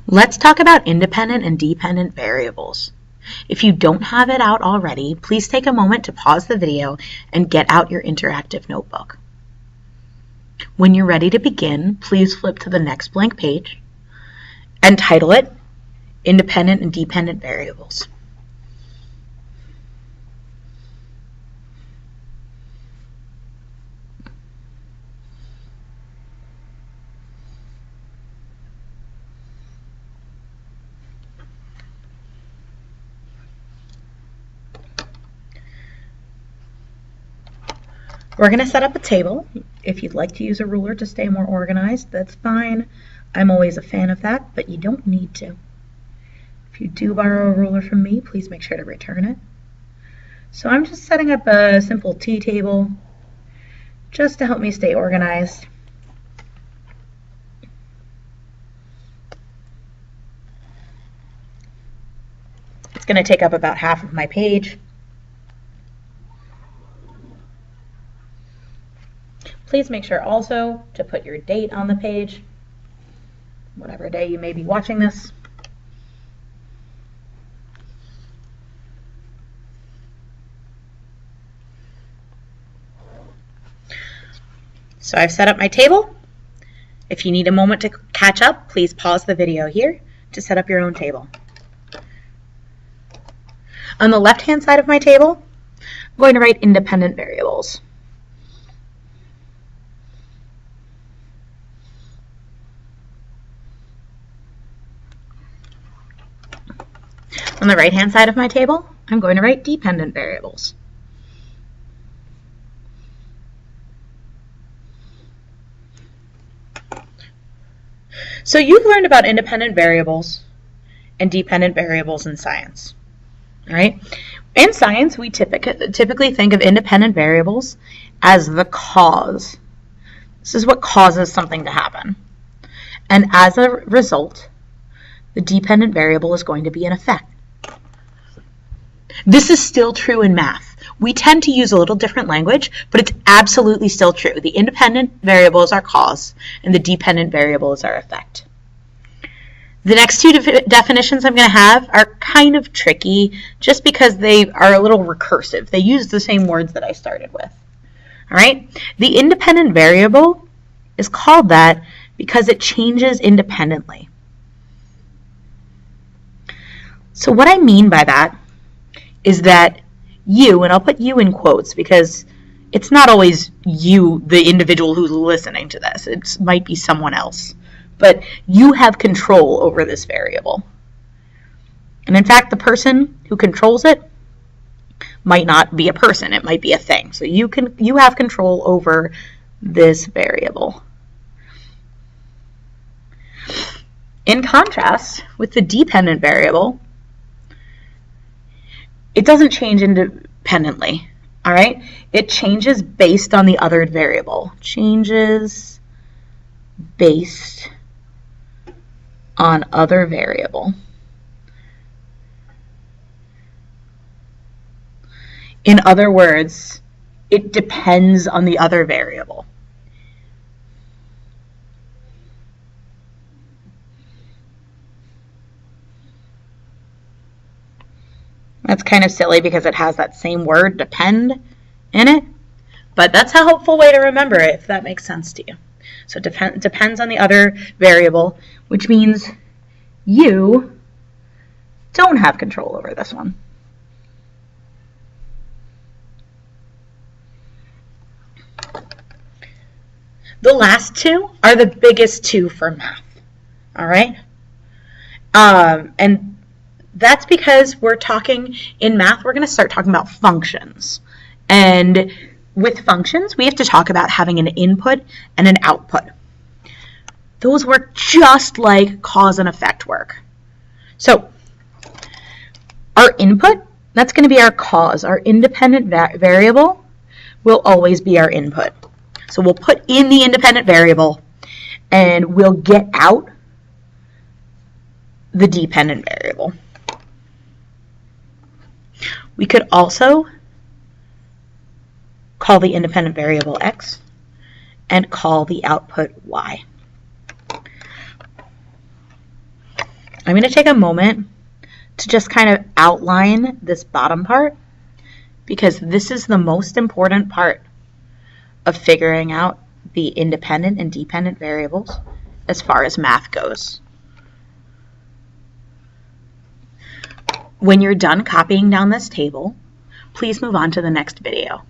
Let's talk about independent and dependent variables. If you don't have it out already, please take a moment to pause the video and get out your interactive notebook. When you're ready to begin, please flip to the next blank page and title it Independent and Dependent Variables. We're going to set up a table. If you'd like to use a ruler to stay more organized, that's fine. I'm always a fan of that, but you don't need to. If you do borrow a ruler from me, please make sure to return it. So I'm just setting up a simple tea table just to help me stay organized. It's going to take up about half of my page. Please make sure also to put your date on the page, whatever day you may be watching this. So I've set up my table. If you need a moment to catch up, please pause the video here to set up your own table. On the left-hand side of my table, I'm going to write independent variables. On the right-hand side of my table, I'm going to write dependent variables. So you've learned about independent variables and dependent variables in science, all right? In science, we typically think of independent variables as the cause. This is what causes something to happen. And as a result, the dependent variable is going to be an effect. This is still true in math. We tend to use a little different language, but it's absolutely still true. The independent variable is our cause, and the dependent variable is our effect. The next two definitions I'm going to have are kind of tricky just because they are a little recursive. They use the same words that I started with. All right? The independent variable is called that because it changes independently. So what I mean by that is that you, and I'll put you in quotes because it's not always you, the individual who's listening to this. It might be someone else. But you have control over this variable. And in fact, the person who controls it might not be a person. It might be a thing. So you have control over this variable. In contrast, with the dependent variable, it doesn't change independently, all right? It changes based on the other variable. Changes based on other variable. In other words, it depends on the other variable. That's kind of silly because it has that same word, depend, in it. But that's a helpful way to remember it, if that makes sense to you. So it depends on the other variable, which means you don't have control over this one. The last two are the biggest two for math, all right? And that's because we're talking, in math, we're going to start talking about functions. And with functions, we have to talk about having an input and an output. Those work just like cause and effect work. So our input, that's going to be our cause. Our independent variable will always be our input. So we'll put in the independent variable and we'll get out the dependent variable. We could also call the independent variable x and call the output y. I'm going to take a moment to just kind of outline this bottom part, because this is the most important part of figuring out the independent and dependent variables as far as math goes. When you're done copying down this table, please move on to the next video.